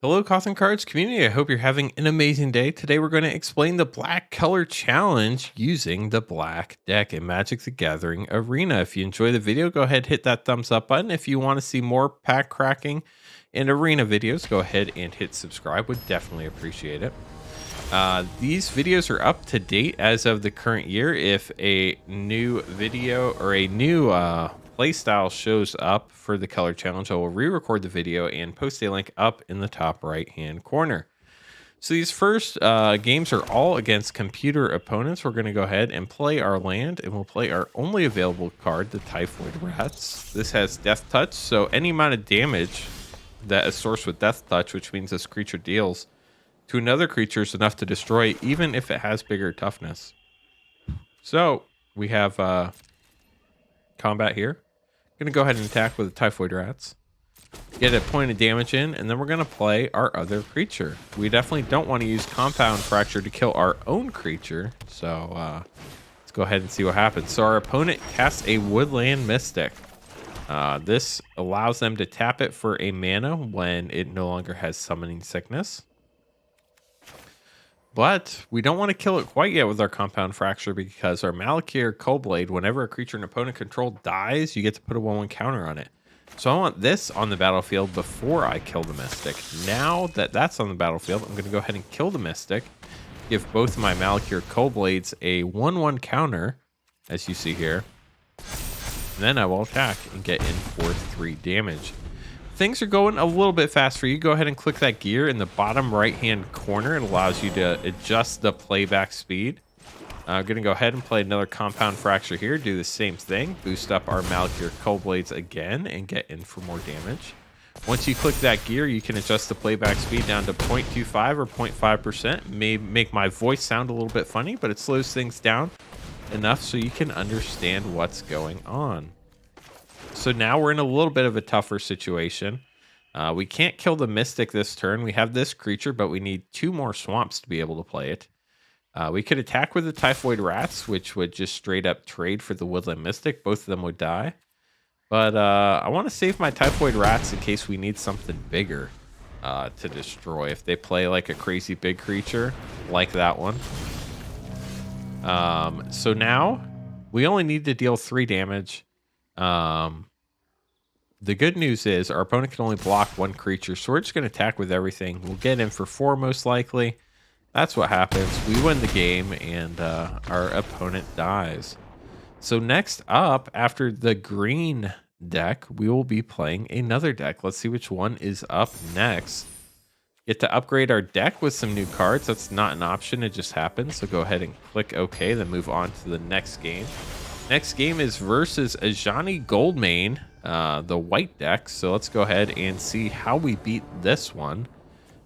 Hello, Cothern Cards community. I hope you're having an amazing day. Today, we're going to explain the black color challenge using the black deck in Magic the Gathering Arena. If you enjoy the video, go ahead, hit that thumbs up button. If you want to see more pack cracking and arena videos, go ahead and hit subscribe. Would definitely appreciate it. These videos are up to date as of the current year. If a new video or a new playstyle shows up for the color challenge, I will re-record the video and post a link up in the top right hand corner. So these first games are all against computer opponents. We're going to go ahead and play our land, and we'll play our only available card, the Typhoid Rats. This has Death Touch, so any amount of damage that is sourced with Death Touch, which means this creature deals to another creature, is enough to destroy, even if it has bigger toughness. So we have combat here. Going to go ahead and attack with the Typhoid Rats. Get a point of damage in, and then we're going to play our other creature. We definitely don't want to use Compound Fracture to kill our own creature. So let's go ahead and see what happens. So our opponent casts a Woodland Mystic. This allows them to tap it for a mana when it no longer has Summoning Sickness. But we don't want to kill it quite yet with our Compound Fracture, because our Malakir Coldblade, whenever a creature an opponent control dies, you get to put a 1/1 counter on it. So I want this on the battlefield before I kill the Mystic. Now that that's on the battlefield, I'm going to go ahead and kill the Mystic, give both of my Malakir Coldblades a 1/1 counter, as you see here. And then I will attack and get in for 3 damage. Things are going a little bit fast for you. Go ahead and click that gear in the bottom right hand corner. It allows you to adjust the playback speed. I'm going to go ahead and play another Compound Fracture here. Do the same thing. Boost up our Malakir Coldblades again and get in for more damage. Once you click that gear, you can adjust the playback speed down to 0.25 or 0.5%. May make my voice sound a little bit funny, but it slows things down enough so you can understand what's going on. So now we're in a little bit of a tougher situation. We can't kill the Mystic this turn. We have this creature, but we need 2 more swamps to be able to play it. We could attack with the Typhoid Rats, which would just straight up trade for the Woodland Mystic. Both of them would die. But I want to save my Typhoid Rats in case we need something bigger to destroy. If they play like a crazy big creature, like that one. So now we only need to deal 3 damage. The good news is our opponent can only block 1 creature, so we're just going to attack with everything. We'll get in for 4 most likely. That's what happens. We win the game, and our opponent dies. So next up, after the green deck, we will be playing another deck. Let's see which one is up next. Get to upgrade our deck with some new cards. That's not an option. It just happens. So go ahead and click OK, then move on to the next game. Next game is versus Ajani Goldmane, the white deck. So let's go ahead and see how we beat this one.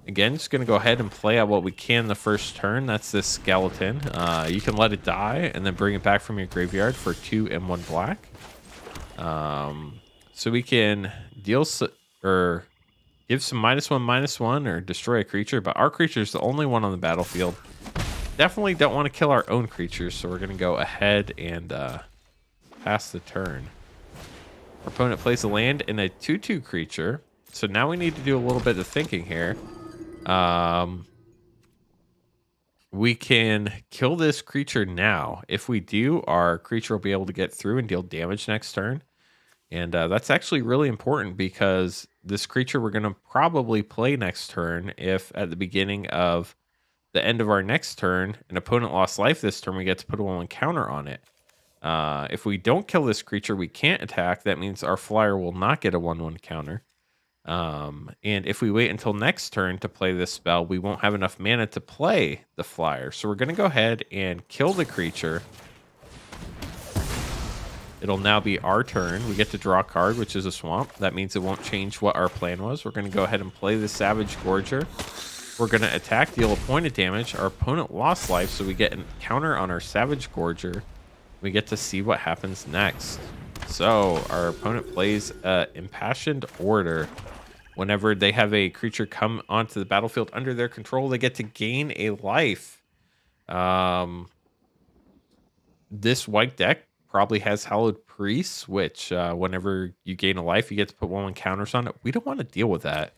Again, just going to go ahead and play out what we can the first turn. That's this skeleton. You can let it die and then bring it back from your graveyard for 2 and 1 black. So we can deal or give some -1/-1 or destroy a creature, but our creature is the only one on the battlefield. Definitely don't want to kill our own creatures, so we're going to go ahead and pass the turn. Our opponent plays a land in a 2/2 creature, so now we need to do a little bit of thinking here. We can kill this creature now. If we do, our creature will be able to get through and deal damage next turn. And that's actually really important, because this creature we're going to probably play next turn. If at the beginning of the end of our next turn, an opponent lost life this turn, we get to put a 1/1 counter on it. If we don't kill this creature, we can't attack. That means our flyer will not get a 1/1 counter. And if we wait until next turn to play this spell, we won't have enough mana to play the flyer. So we're going to go ahead and kill the creature. It'll now be our turn. We get to draw a card, which is a swamp. That means it won't change what our plan was. We're going to go ahead and play the Savage Gorger. We're going to attack, deal a point of damage. Our opponent lost life, so we get a counter on our Savage Gorger. We get to see what happens next. So our opponent plays Impassioned Order. Whenever they have a creature come onto the battlefield under their control, they get to gain a life. This white deck probably has Hallowed Priests, which whenever you gain a life, you get to put 1/1 counters on it. We don't want to deal with that.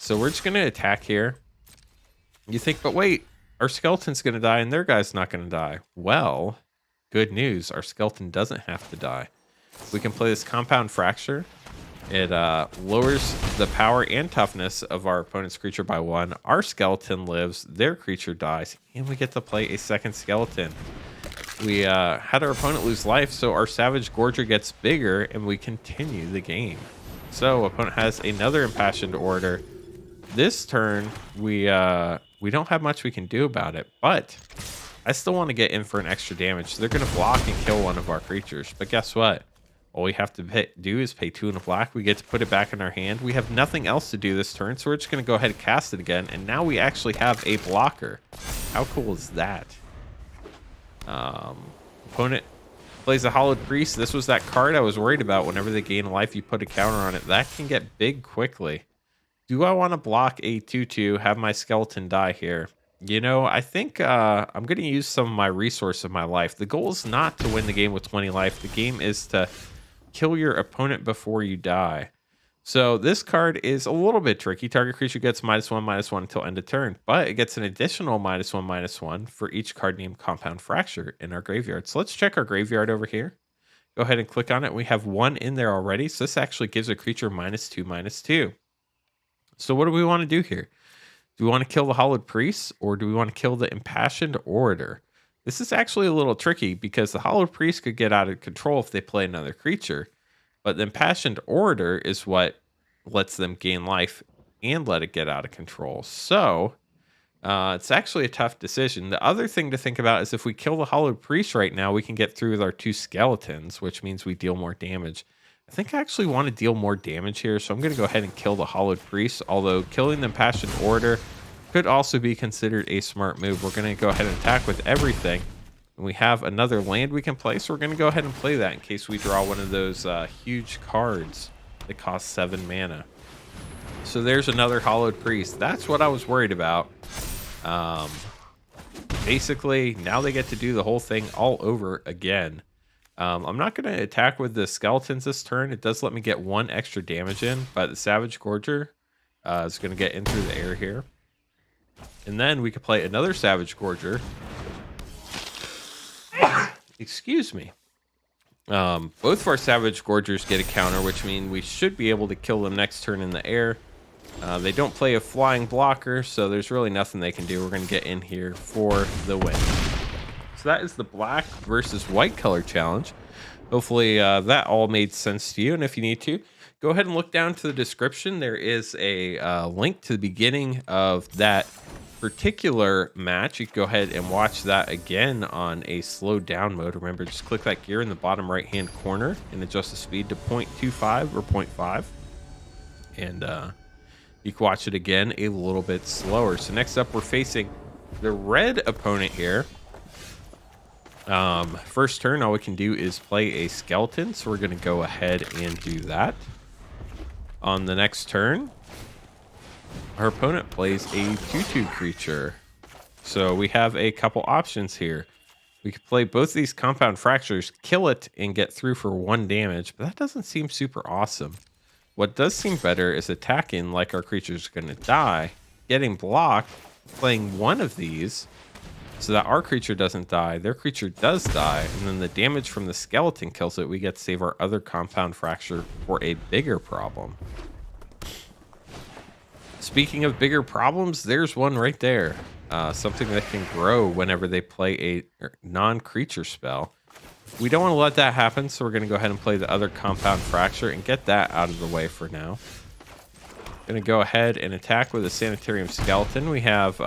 So we're just going to attack here. You think, but wait, our skeleton's going to die and their guy's not going to die. Well, good news. Our skeleton doesn't have to die. We can play this compound fracture. It lowers the power and toughness of our opponent's creature by 1. Our skeleton lives, their creature dies, and we get to play a second skeleton. We had our opponent lose life, so our Savage Gorger gets bigger, and we continue the game. So opponent has another Impassioned Order. This turn, we don't have much we can do about it, but I still want to get in for an extra damage. So they're going to block and kill one of our creatures, but guess what? All we have to do is pay 2 and a black. We get to put it back in our hand. We have nothing else to do this turn, so we're just going to go ahead and cast it again. And now we actually have a blocker. How cool is that? Opponent plays a Hollowed Priest. This was that card I was worried about. Whenever they gain a life, you put a counter on it. That can get big quickly. Do I want to block a 2/2, have my skeleton die here? You know, I think I'm going to use some of my resource of my life. The goal is not to win the game with 20 life. The game is to kill your opponent before you die. So this card is a little bit tricky. Target creature gets -1/-1 until end of turn, but it gets an additional -1/-1 for each card named Compound Fracture in our graveyard. So let's check our graveyard over here. Go ahead and click on it. We have 1 in there already. So this actually gives a creature -2/-2. So what do we want to do here? Do we want to kill the Hollowed Priest, or do we want to kill the Impassioned Orator? This is actually a little tricky because the Hollowed Priest could get out of control if they play another creature, but the Impassioned Orator is what lets them gain life and let it get out of control. So it's actually a tough decision. The other thing to think about is if we kill the Hollowed Priest right now, we can get through with our 2 skeletons, which means we deal more damage. I think I actually want to deal more damage here, so I'm going to go ahead and kill the Hollowed Priest, although killing the Impassioned Orator could also be considered a smart move. We're going to go ahead and attack with everything. And we have another land we can play, so we're going to go ahead and play that in case we draw one of those huge cards that cost 7 mana. So there's another Hollowed Priest. That's what I was worried about. Basically, now they get to do the whole thing all over again. I'm not going to attack with the skeletons this turn. It does let me get 1 extra damage in, but the Savage Gorger is going to get in through the air here. And then we could play another Savage Gorger. Excuse me. Both of our Savage Gorgers get a counter, which means we should be able to kill them next turn in the air. They don't play a flying blocker, so there's really nothing they can do. We're going to get in here for the win. So that is the black versus white color challenge. Hopefully that all made sense to you. And if you need to, go ahead and look down to the description. There is a link to the beginning of that particular match. You can go ahead and watch that again on a slowed down mode. Remember, just click that gear in the bottom right hand corner and adjust the speed to 0.25 or 0.5. And you can watch it again a little bit slower. So next up, we're facing the red opponent here. First turn, all we can do is play a skeleton, so we're going to go ahead and do that. On the next turn, our opponent plays a 2/2 creature. So we have a couple options here. We could play both these Compound Fractures, kill it, and get through for 1 damage, but that doesn't seem super awesome. What does seem better is attacking like our creature's going to die, getting blocked, playing one of these, so that our creature doesn't die, their creature does die, and then the damage from the skeleton kills it. We get to save our other Compound Fracture for a bigger problem. Speaking of bigger problems, there's one right there. Something that can grow whenever they play a non-creature spell. We don't want to let that happen, so we're going to go ahead and play the other Compound Fracture and get that out of the way for now. Going to go ahead and attack with a Sanitarium Skeleton. We have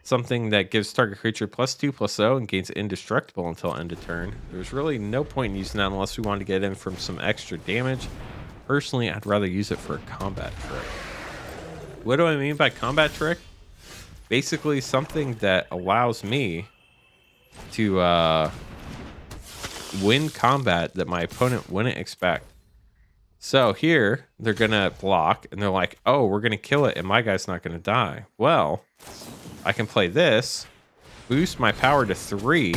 something that gives target creature +2/+0 and gains indestructible until end of turn. There's really no point in using that unless we want to get in from some extra damage. Personally, I'd rather use it for a combat trick. What do I mean by combat trick? Basically something that allows me to win combat that my opponent wouldn't expect. So here, they're going to block, and they're like, oh, we're going to kill it, and my guy's not going to die. Well, I can play this, boost my power to 3,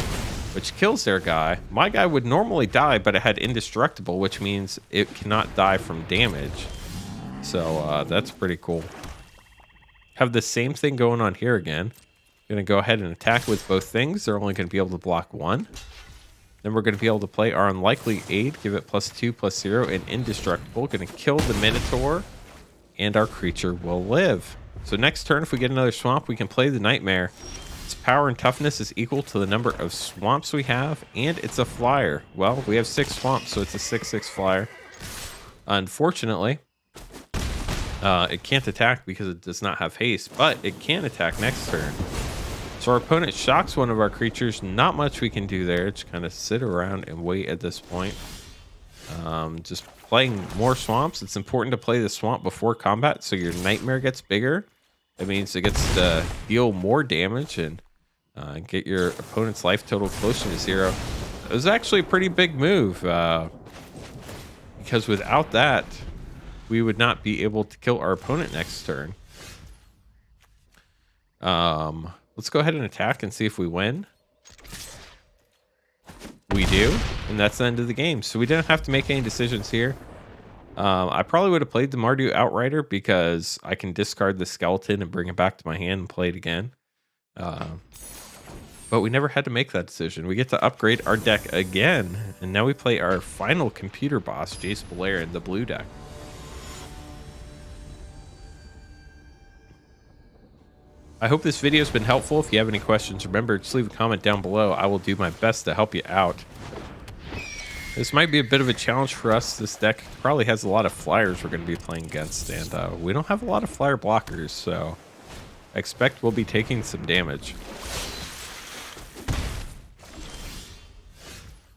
which kills their guy. My guy would normally die, but it had indestructible, which means it cannot die from damage. So that's pretty cool. have the same thing going on here again. Going to go ahead and attack with both things. They're only going to be able to block one. Then we're going to be able to play our Unlikely Aid, give it +2/+0, and Indestructible. Going to kill the Minotaur, and our creature will live. So next turn, if we get another swamp, we can play the Nightmare. Its power and toughness is equal to the number of swamps we have, and it's a flyer. Well, we have 6 swamps, so it's a 6/6 flyer. Unfortunately, it can't attack because it does not have haste, but it can attack next turn. So our opponent shocks one of our creatures. Not much we can do there. Just kind of sit around and wait at this point. Just playing more swamps. It's important to play the swamp before combat so your Nightmare gets bigger. That means it gets to deal more damage and get your opponent's life total closer to 0. It was actually a pretty big move because without that, we would not be able to kill our opponent next turn. Let's go ahead and attack and see if we win. We do, and that's the end of the game. So we didn't have to make any decisions here. I probably would have played the Mardu Outrider because I can discard the skeleton and bring it back to my hand and play it again. But we never had to make that decision. We get to upgrade our deck again, and now we play our final computer boss, Jace Beleren, the blue deck. I hope this video has been helpful. If you have any questions, remember, just leave a comment down below. I will do my best to help you out. This might be a bit of a challenge for us. This deck probably has a lot of flyers we're going to be playing against, and we don't have a lot of flyer blockers, so I expect we'll be taking some damage.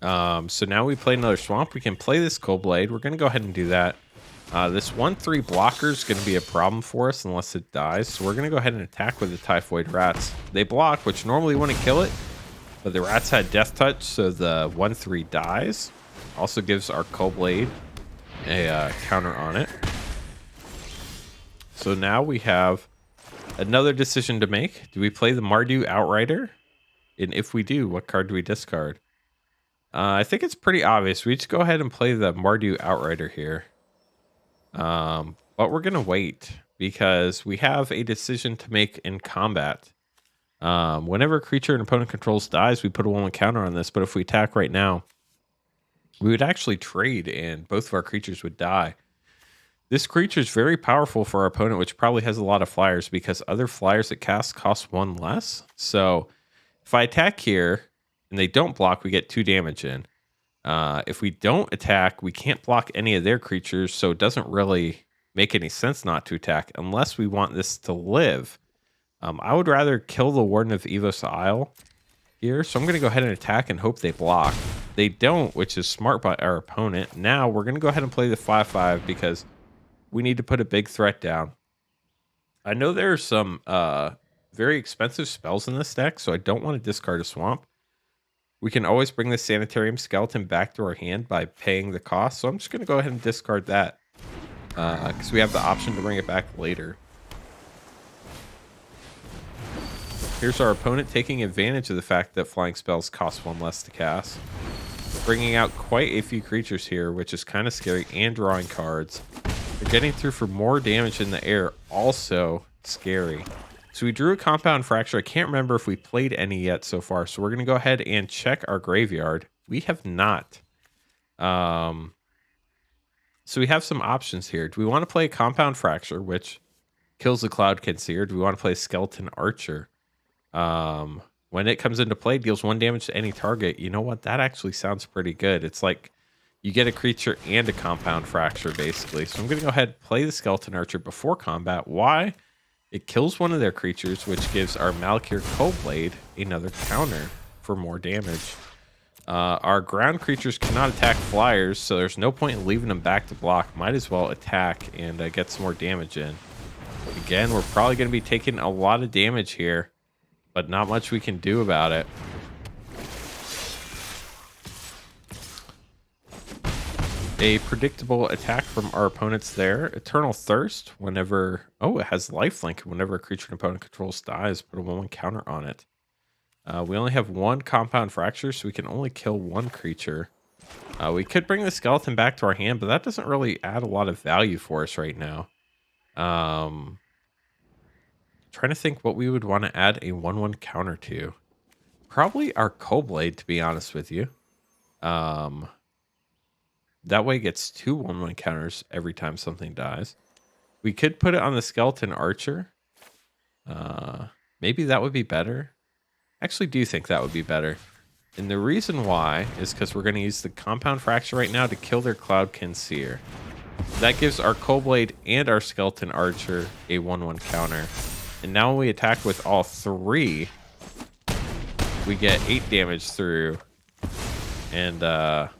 So now we play another swamp. We can play this Cold Blade. We're going to go ahead and do that. This 1/3 blocker is going to be a problem for us unless it dies. So we're going to go ahead and attack with the Typhoid Rats. They block, which normally wouldn't kill it, but the rats had Death Touch, so the 1/3 dies. Also gives our Cold Blade a counter on it. So now we have another decision to make. Do we play the Mardu Outrider? And if we do, what card do we discard? I think it's pretty obvious. We just go ahead and play the Mardu Outrider here. But we're going to wait because we have a decision to make in combat. Whenever a creature an opponent controls dies, we put a 1/1 counter on this. But if we attack right now, we would actually trade and both of our creatures would die. This creature is very powerful for our opponent, which probably has a lot of flyers because other flyers it casts cost 1 less. So if I attack here and they don't block, we get 2 damage in. If we don't attack, we can't block any of their creatures, so it doesn't really make any sense not to attack unless we want this to live. I would rather kill the Warden of Evos Isle here, so I'm going to go ahead and attack and hope they block. They don't, which is smart by our opponent. Now we're going to go ahead and play the 5/5 because we need to put a big threat down. I know there are some very expensive spells in this deck, so I don't want to discard a swamp. We can always bring the Sanitarium Skeleton back to our hand by paying the cost. So I'm just going to go ahead and discard that because we have the option to bring it back later. Here's our opponent taking advantage of the fact that flying spells cost 1 less to cast. Bringing out quite a few creatures here, which is kind of scary, and drawing cards. They're getting through for more damage in the air, also scary. So we drew a Compound Fracture. I can't remember if we played any yet so far. So we're going to go ahead and check our graveyard. We have not. So we have some options here. Do we want to play a Compound Fracture, which kills the Cloud Concealer? Do we want to play Skeleton Archer? When it comes into play, deals 1 damage to any target. You know what? That actually sounds pretty good. It's like you get a creature and a Compound Fracture, basically. So I'm going to go ahead and play the Skeleton Archer before combat. Why? It kills one of their creatures, which gives our Malakir Coldblade another counter for more damage. Our ground creatures cannot attack flyers, so there's no point in leaving them back to block. Might as well attack and get some more damage in. Again, we're probably going to be taking a lot of damage here, but not much we can do about it. A predictable attack from our opponents there. Eternal Thirst. Whenever... Oh, it has lifelink. Whenever a creature an opponent controls dies, put a 1/1 counter on it. We only have 1 Compound Fracture, so we can only kill 1 creature. We could bring the skeleton back to our hand, but that doesn't really add a lot of value for us right now. Trying to think what we would want to add a 1/1 counter to. Probably our Coldblade, to be honest with you. That way it gets 2 1/1 counters every time something dies. We could put it on the Skeleton Archer. Maybe that would be better. I actually do think that would be better. And the reason why is because we're going to use the Compound Fracture right now to kill their Cloudkin Seer. That gives our Coldblade and our Skeleton Archer a 1/1 counter. And now when we attack with all 3, we get 8 damage through. And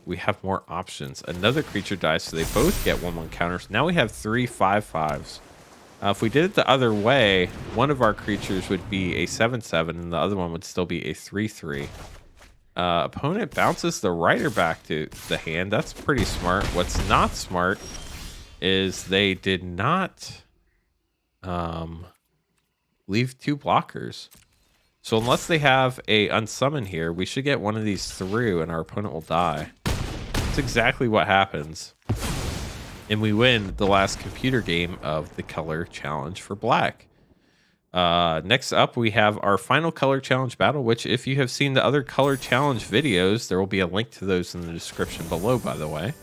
we have more options. Another creature dies, so they both get 1/1 counters. Now we have 3 5/5s. If we did it the other way, one of our creatures would be a 7/7, and the other one would still be a 3/3. Opponent bounces the Rider back to the hand. That's pretty smart. What's not smart is they did not leave 2 blockers. So unless they have a unsummon here, we should get one of these through and our opponent will die. That's exactly what happens. And we win the last computer game of the color challenge for black. Next up, we have our final color challenge battle, which if you have seen the other color challenge videos, there will be a link to those in the description below, by the way,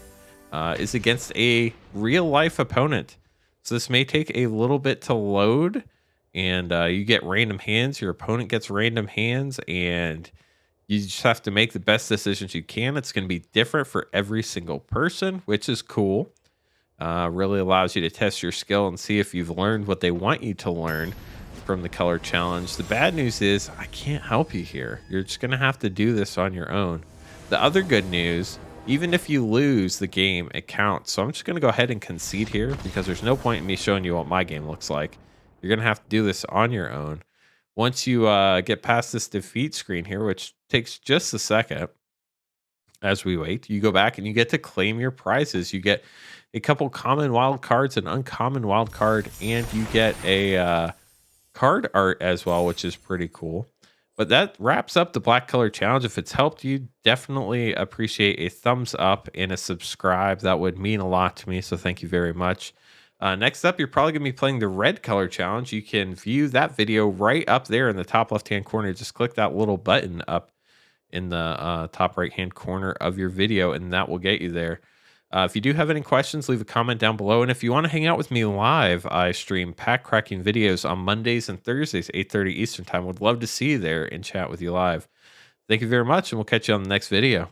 is against a real life opponent. So this may take a little bit to load, and you get random hands. Your opponent gets random hands, and you just have to make the best decisions you can. It's going to be different for every single person, which is cool. Really allows you to test your skill and see if you've learned what they want you to learn from the color challenge. The bad news is I can't help you here. You're just going to have to do this on your own. The other good news, even if you lose the game, it counts. So I'm just going to go ahead and concede here because there's no point in me showing you what my game looks like. You're going to have to do this on your own. Once you get past this defeat screen here, which takes just a second as we wait, you go back and you get to claim your prizes. You get a couple common wild cards, an uncommon wild card, and you get a card art as well, which is pretty cool. But that wraps up the black color challenge. If it's helped you, definitely appreciate a thumbs up and a subscribe. That would mean a lot to me, so thank you very much. Next up, you're probably going to be playing the red color challenge. You can view that video right up there in the top left-hand corner. Just click that little button up in the top right-hand corner of your video, and that will get you there. If you do have any questions, leave a comment down below. And if you want to hang out with me live, I stream pack cracking videos on Mondays and Thursdays, 8:30 Eastern time. Would love to see you there and chat with you live. Thank you very much, and we'll catch you on the next video.